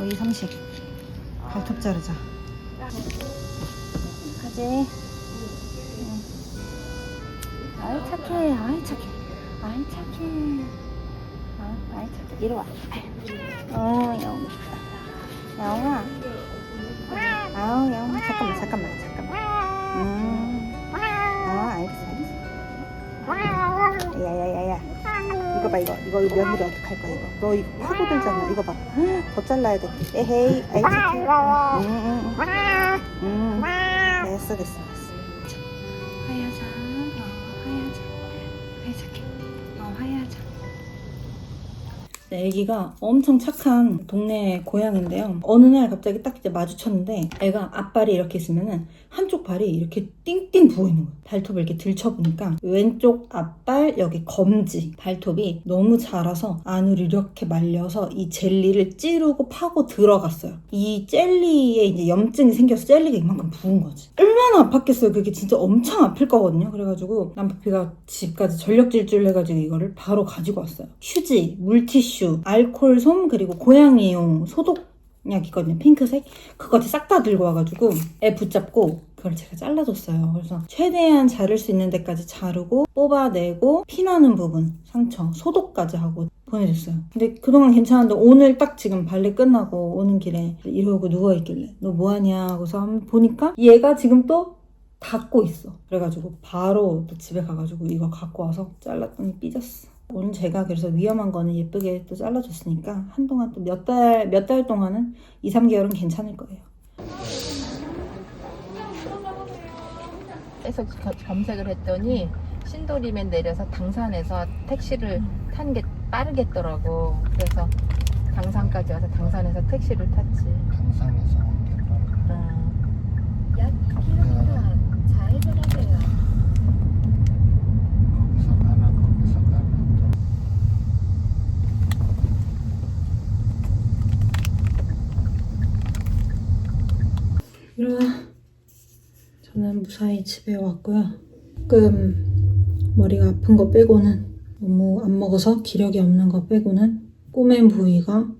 이상식 발톱 자르자. 가지. 아이 착해. 아이 착해. 아이 착해. 아이 착해. 이리 와. 영아. 영아. 아우 영아. 잠깐만. 알겠어. 야야야야. 이거 봐 이거 며느리 어떡할 거야 이거. 너 이거 파고들잖아. 이거 봐. 더 잘라야 돼. 에헤이. 아이 착해. 됐어. 화야자. 아이 착해. 화야자. 애기가 엄청 착한 동네 고양인데요. 어느 날 갑자기 딱 이제 마주쳤는데 애가 앞발이 이렇게 있으면은 한쪽 발이 이렇게 띵띵 부어있는 거예요. 발톱을 이렇게 들춰보니까 왼쪽 앞발 여기 검지 발톱이 너무 자라서 안으로 이렇게 말려서 이 젤리를 찌르고 파고 들어갔어요. 이 젤리에 이제 염증이 생겨서 젤리가 이만큼 부은 거지. 얼마나 아팠겠어요. 그게 진짜 엄청 아플 거거든요. 그래가지고 남편이가 집까지 전력 질주를 해가지고 이거를 바로 가지고 왔어요. 휴지, 물티슈, 알코올솜 그리고 고양이용 소독약이거든요. 핑크색. 그거 싹 다 들고 와가지고 애 붙잡고 그걸 제가 잘라줬어요. 그래서 최대한 자를 수 있는 데까지 자르고 뽑아내고 피나는 부분 상처 소독까지 하고 보내줬어요. 근데 그동안 괜찮았는데 오늘 딱 지금 발레 끝나고 오는 길에 이러고 누워있길래 너 뭐하냐 하고서 한번 보니까 얘가 지금 또 닫고 있어. 그래가지고 바로 또 집에 가가지고 이거 갖고 와서 잘랐더니 삐졌어. 오늘 제가 그래서 위험한 거는 예쁘게 또 잘라줬으니까 한동안 또 몇 달 동안은 2, 3개월은 괜찮을 거예요. 해서 검색을 했더니 신도림에 내려서 당산에서 택시를 타는 게 빠르겠더라고. 그래서 당산까지 와서 당산에서 택시를 탔지. 당산에서 온 게 약 2km 좌회전하세요. 거기서 가면 또 일어나. 저는 무사히 집에 왔고요. 조금 머리가 아픈 거 빼고는 너무 안 먹어서 기력이 없는 거 빼고는 꼬맨 부위가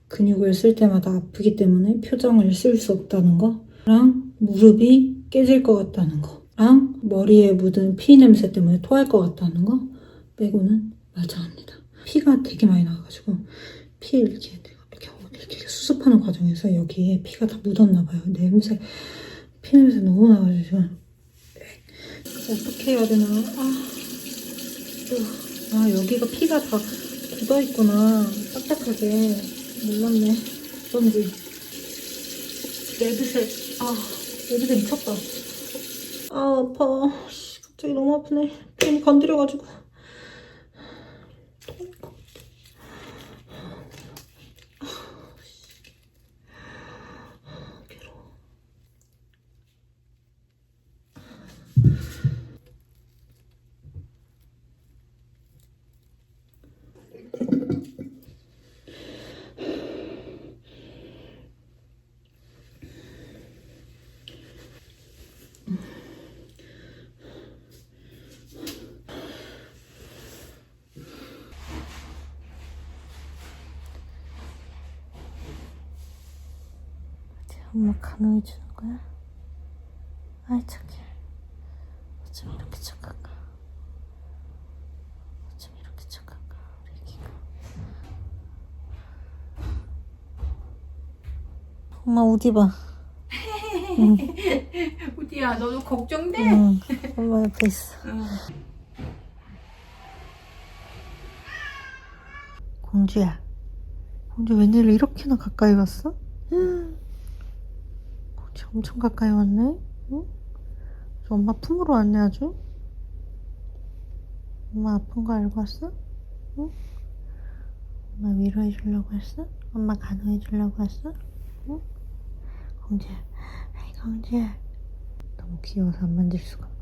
근육을 쓸 때마다 아프기 때문에 표정을 쓸 수 없다는 거랑 무릎이 깨질 것 같다는 거랑 머리에 묻은 피 냄새 때문에 토할 것 같다는 거 빼고는 말짱합니다. 피가 되게 많이 나와가지고 피 이렇게 수습하는 과정에서 여기에 피가 다 묻었나 봐요. 피 냄새 너무 나가지고 어떻게 해야 되나. 여기가 피가 다 굳어있구나. 딱딱하게. 몰랐네. 어쩐지. 레드색 미쳤다. 아파. 갑자기 너무 아프네. 괜히 건드려가지고. 엄마 간호해 주는 거야? 아이 착해. 어쩜 이렇게 착한가? 우리 애기가. 엄마 우디 봐. 응. 우디야 너도 걱정돼? 응. 엄마 옆에 있어. 공주야. 공주 웬일로 이렇게나 가까이 왔어? 공주 엄청 가까이 왔네? 응? 엄마 품으로 왔네 아주? 엄마 아픈 거 알고 왔어? 응? 엄마 위로해 주려고 했어? 엄마 간호해 주려고 했어? 응? 공주야. 아이 공주야. 너무 귀여워서 안 만질 수가 없네.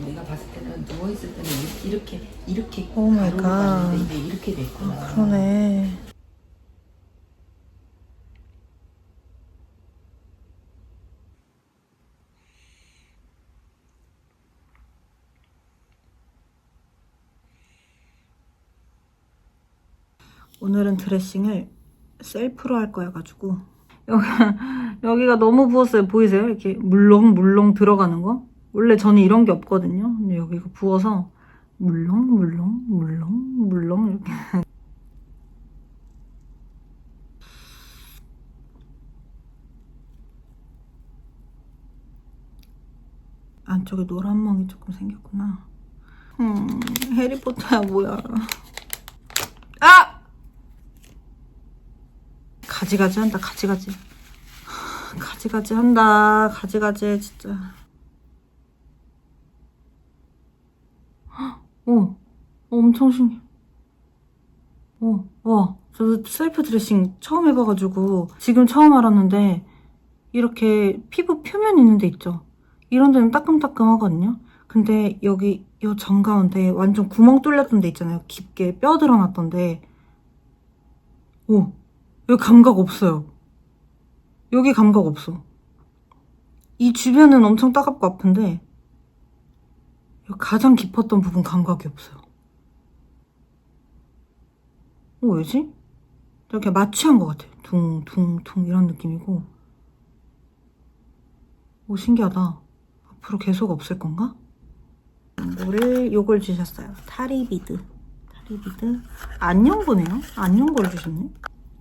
내가 봤을 때는 누워있을 때는 이렇게 이렇게 오 마이 가로로 갓. 봤는데 이게 이렇게 됐구나. 그러네. 오늘은 드레싱을 셀프로 할 거여가지고 여기가 너무 부었어요. 보이세요? 이렇게 물렁물렁 들어가는 거? 원래 저는 이런 게 없거든요. 근데 여기가 부어서 물렁물렁 이렇게. 안쪽에 노란 멍이 조금 생겼구나. 해리포터야 뭐야. 아! 가지가지 한다. 가지가지 한다. 가지가지 진짜. 엄청 신기해. 와, 저도 셀프 드레싱 처음 해봐가지고 지금 처음 알았는데 이렇게 피부 표면 있는 데 있죠? 이런 데는 따끔따끔하거든요? 근데 여기 요 정가운데 완전 구멍 뚫렸던 데 있잖아요. 깊게 뼈 드러났던데 여기 감각 없어요. 여기 감각 없어. 이 주변은 엄청 따갑고 아픈데 가장 깊었던 부분 감각이 없어요. 왜지? 이렇게 마취한 것 같아요. 둥둥둥 이런 느낌이고. 신기하다. 앞으로 계속 없을 건가? 요걸 주셨어요. 타리비드. 안녕고네요. 안녕고를 주셨네.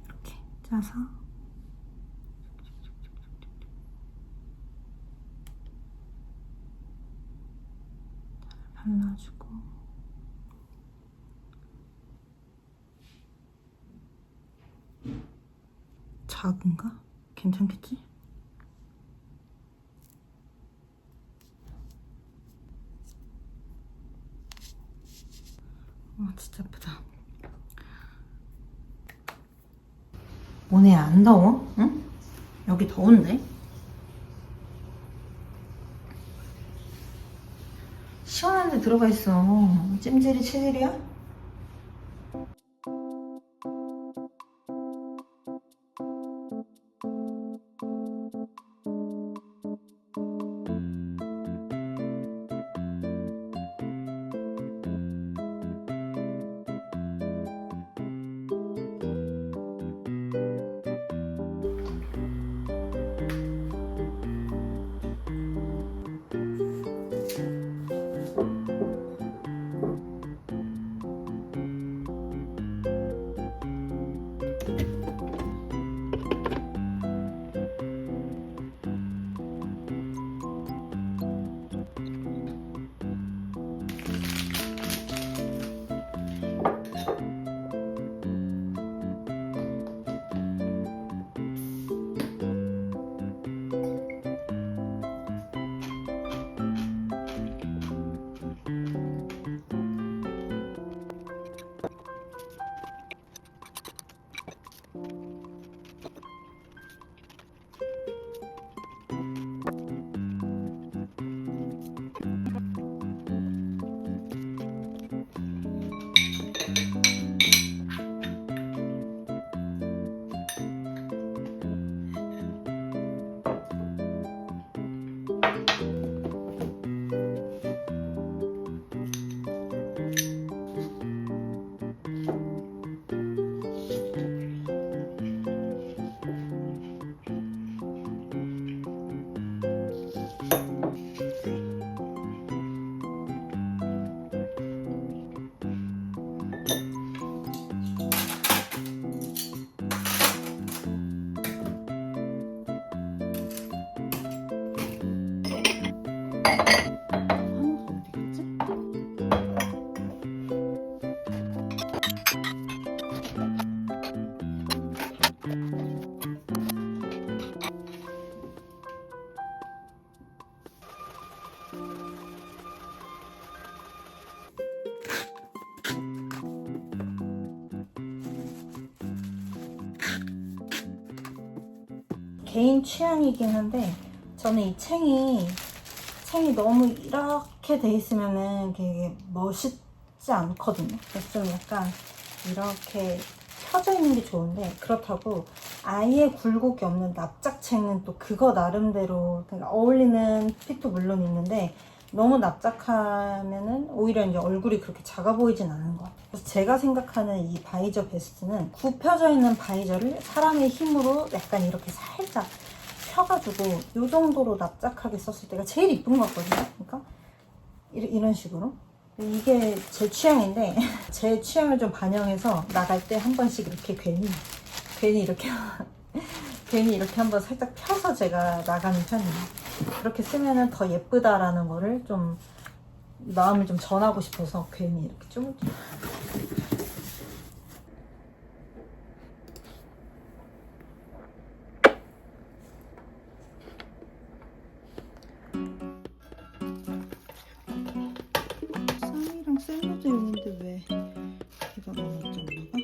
이렇게 짜서 발라주고. 작은가? 괜찮겠지? 진짜 예쁘다. 오늘 안 더워? 응? 여기 더운데? 시원한 데 들어가 있어. 찜질이 체질이야? 개인 취향이긴 한데 저는 이 챙이 너무 이렇게 돼 있으면은 되게 닿지 않거든요. 그래서 좀 약간 이렇게 펴져 있는 게 좋은데, 그렇다고 아예 굴곡이 없는 납작체는 또 그거 나름대로 어울리는 핏도 물론 있는데, 너무 납작하면은 오히려 이제 얼굴이 그렇게 작아 보이진 않은 것 같아요. 그래서 제가 생각하는 이 바이저 베스트는 굽혀져 있는 바이저를 사람의 힘으로 약간 이렇게 살짝 펴가지고 이 정도로 납작하게 썼을 때가 제일 이쁜 것 같거든요. 그러니까 이런 식으로. 이게 제 취향인데 제 취향을 좀 반영해서 나갈 때 한 번씩 이렇게 괜히 이렇게 괜히 이렇게 한번 살짝 펴서 제가 나가는 편이에요. 그렇게 쓰면은 더 예쁘다라는 거를 좀 마음을 좀 전하고 싶어서 괜히 이렇게 좀 쌈이랑 샐러드 있는데 왜 여기다가 넣지 않나가?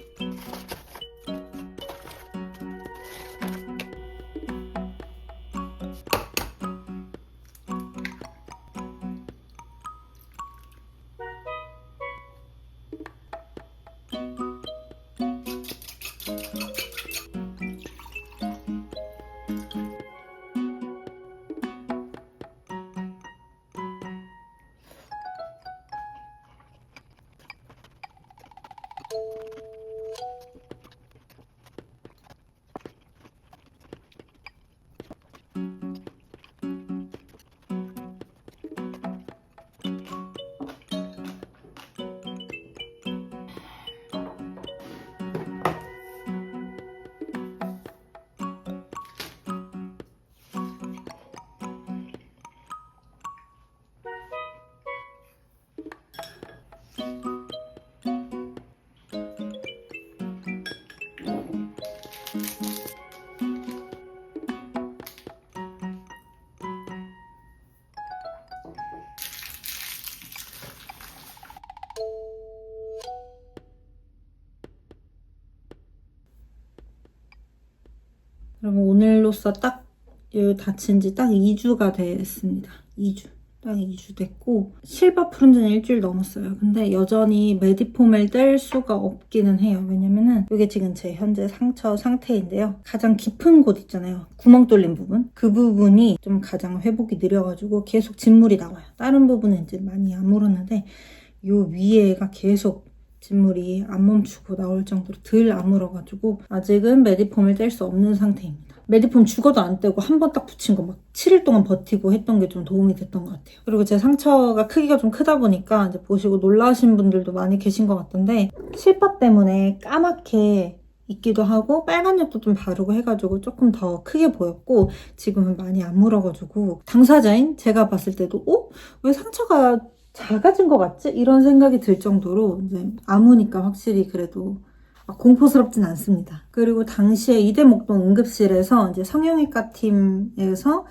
여러분, 오늘로써 딱 다친 지 딱 2주가 됐습니다. 2주. 딱 2주 됐고, 실밥 푸른 지는 일주일 넘었어요. 근데 여전히 메디폼을 뗄 수가 없기는 해요. 왜냐면은 이게 지금 제 현재 상처 상태인데요. 가장 깊은 곳 있잖아요. 구멍 뚫린 부분. 그 부분이 좀 가장 회복이 느려가지고 계속 진물이 나와요. 다른 부분은 이제 많이 안 물었는데, 요 위에가 계속 진물이 안 멈추고 나올 정도로 덜 아물어가지고 아직은 메디폼을 뗄 수 없는 상태입니다. 메디폼 죽어도 안 떼고 한 번 딱 붙인 거 막 7일 동안 버티고 했던 게 좀 도움이 됐던 것 같아요. 그리고 제 상처가 크기가 좀 크다 보니까 이제 보시고 놀라신 분들도 많이 계신 것 같던데, 실밥 때문에 까맣게 있기도 하고 빨간 약도 좀 바르고 해가지고 조금 더 크게 보였고, 지금은 많이 안 물어가지고 당사자인 제가 봤을 때도 왜 상처가 작아진 것 같지? 이런 생각이 들 정도로 이제 아무니까 확실히 그래도 공포스럽진 않습니다. 그리고 당시에 이대목동 응급실에서 이제 성형외과 팀에서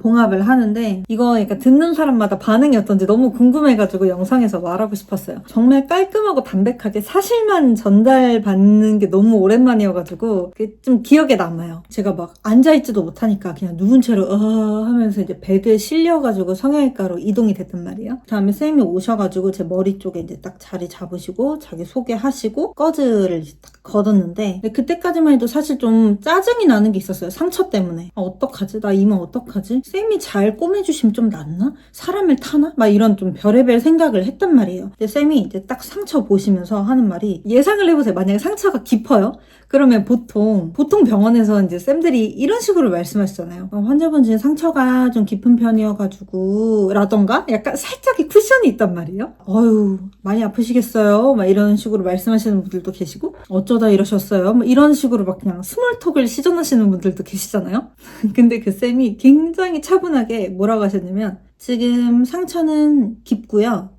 봉합을 하는데, 이거 그러니까 듣는 사람마다 반응이 어떤지 너무 궁금해가지고 영상에서 말하고 싶었어요. 정말 깔끔하고 담백하게 사실만 전달받는 게 너무 오랜만이어가지고 좀 기억에 남아요. 제가 막 앉아있지도 못하니까 그냥 누운 채로 하면서 이제 베드에 실려가지고 성형외과로 이동이 됐단 말이에요. 그다음에 쌤이 오셔가지고 제 머리 쪽에 이제 딱 자리 잡으시고 자기 소개하시고 꺼즈를 딱 걷었는데, 근데 그때까지만 해도 사실 좀 짜증이 나는 게 있었어요. 상처 때문에. 어떡하지? 나 이마 어떡하지? 쌤이 잘 꼬매주시면 좀 낫나? 사람을 타나? 막 이런 좀 별의별 생각을 했단 말이에요. 근데 쌤이 이제 딱 상처 보시면서 하는 말이, 예상을 해보세요. 만약에 상처가 깊어요? 그러면 보통 병원에서 이제 쌤들이 이런 식으로 말씀하시잖아요. 환자분 지금 상처가 좀 깊은 편이어가지고 라던가 약간 살짝의 쿠션이 있단 말이에요. 많이 아프시겠어요? 막 이런 식으로 말씀하시는 분들도 계시고, 어쩌다 이러셨어요? 막 이런 식으로 막 그냥 스몰톡을 시전하시는 분들도 계시잖아요. 근데 그 쌤이 굉장히 차분하게 뭐라고 하셨냐면, 지금 상처는 깊고요.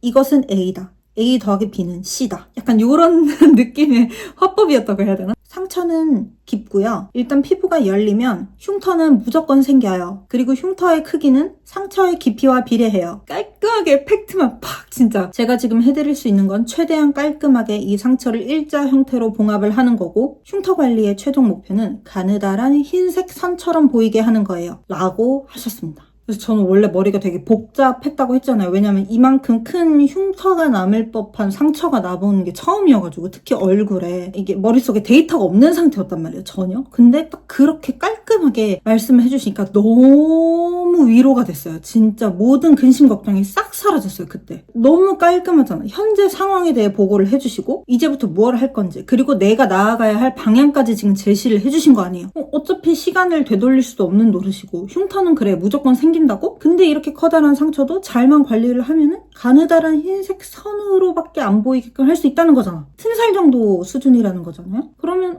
이것은 A다. A 더하기 B는 C다. 약간 이런 느낌의 화법이었다고 해야 되나? 상처는 깊고요. 일단 피부가 열리면 흉터는 무조건 생겨요. 그리고 흉터의 크기는 상처의 깊이와 비례해요. 깔끔하게 팩트만 팍, 진짜. 제가 지금 해드릴 수 있는 건 최대한 깔끔하게 이 상처를 일자 형태로 봉합을 하는 거고, 흉터 관리의 최종 목표는 가느다란 흰색 선처럼 보이게 하는 거예요. 라고 하셨습니다. 그래서 저는 원래 머리가 되게 복잡했다고 했잖아요. 왜냐면 이만큼 큰 흉터가 남을 법한 상처가 나보는 게 처음이어가지고, 특히 얼굴에 이게 머릿속에 데이터가 없는 상태였단 말이에요, 전혀. 근데 딱 그렇게 깔끔하게 말씀을 해주시니까 너무 위로가 됐어요. 진짜 모든 근심 걱정이 싹 사라졌어요, 그때. 너무 깔끔하잖아. 현재 상황에 대해 보고를 해주시고 이제부터 뭘 할 건지, 그리고 내가 나아가야 할 방향까지 지금 제시를 해주신 거 아니에요. 어차피 시간을 되돌릴 수도 없는 노릇이고, 흉터는 그래 무조건 생긴다고? 근데 이렇게 커다란 상처도 잘만 관리를 하면은 가느다란 흰색 선으로밖에 안 보이게끔 할 수 있다는 거잖아. 틈살 정도 수준이라는 거잖아요. 그러면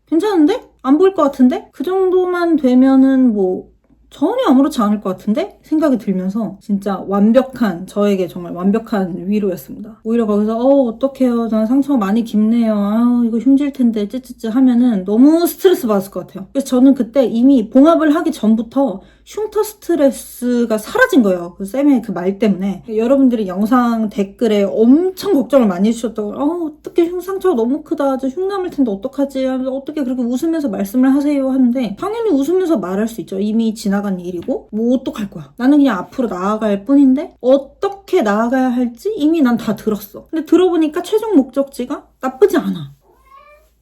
괜찮은데? 안 보일 것 같은데? 그 정도만 되면은 뭐 전혀 아무렇지 않을 것 같은데? 생각이 들면서 진짜 저에게 정말 완벽한 위로였습니다. 오히려 거기서 어떡해요. 저는 상처가 많이 깊네요. 이거 흉질 텐데 찌찌찌 하면은 너무 스트레스 받았을 것 같아요. 그래서 저는 그때 이미 봉합을 하기 전부터 흉터 스트레스가 사라진 거예요. 그 쌤의 그 말 때문에. 여러분들이 영상 댓글에 엄청 걱정을 많이 해주셨다고, 어떻게 흉상처가 너무 크다. 저 흉 남을 텐데 어떡하지? 어떻게 그렇게 웃으면서 말씀을 하세요? 하는데 당연히 웃으면서 말할 수 있죠. 이미 지나간 일이고 뭐 어떡할 거야. 나는 그냥 앞으로 나아갈 뿐인데 어떻게 나아가야 할지 이미 난 다 들었어. 근데 들어보니까 최종 목적지가 나쁘지 않아.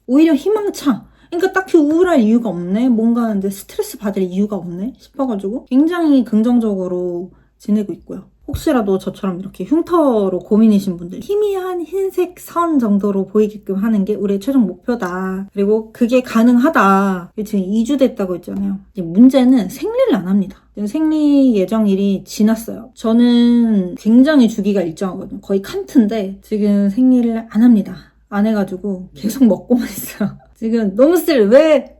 오히려 희망차. 그러니까 딱히 우울할 이유가 없네. 뭔가 하는데 스트레스 받을 이유가 없네 싶어가지고 굉장히 긍정적으로 지내고 있고요. 혹시라도 저처럼 이렇게 흉터로 고민이신 분들, 희미한 흰색 선 정도로 보이게끔 하는 게 우리의 최종 목표다. 그리고 그게 가능하다. 지금 2주 됐다고 했잖아요. 이제 문제는 생리를 안 합니다. 생리 예정일이 지났어요. 저는 굉장히 주기가 일정하거든요. 거의 칸트인데 지금 생리를 안 합니다. 안 해가지고 계속 먹고만 있어요. 지금 너무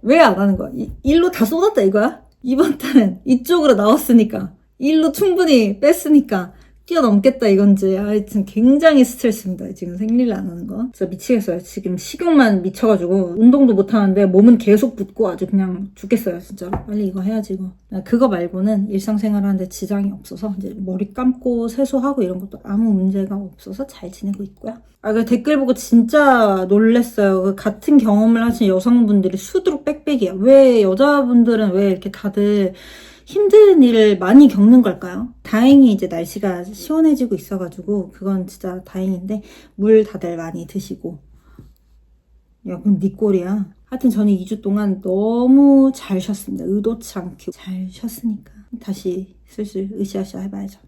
왜 안 하는 거야? 일로 다 쏟았다 이거야? 이번 달은 이쪽으로 나왔으니까, 일로 충분히 뺐으니까 뛰어넘겠다 이건지. 하여튼 굉장히 스트레스입니다. 지금 생리를 안 하는 거. 진짜 미치겠어요. 지금 식욕만 미쳐가지고 운동도 못 하는데 몸은 계속 붓고 아주 그냥 죽겠어요. 진짜로. 빨리 이거 해야지 이거. 그거 말고는 일상생활 하는데 지장이 없어서 이제 머리 감고 세수하고 이런 것도 아무 문제가 없어서 잘 지내고 있고요. 그 댓글 보고 진짜 놀랬어요. 그 같은 경험을 하신 여성분들이 수두룩 빽빽이야. 왜 여자분들은 왜 이렇게 다들 힘든 일을 많이 겪는 걸까요? 다행히 이제 날씨가 시원해지고 있어가지고 그건 진짜 다행인데, 물 다들 많이 드시고. 야, 그건 네 꼴이야. 하여튼 저는 2주 동안 너무 잘 쉬었습니다. 의도치 않게 잘 쉬었으니까 다시 슬슬 으쌰으쌰 해봐야죠.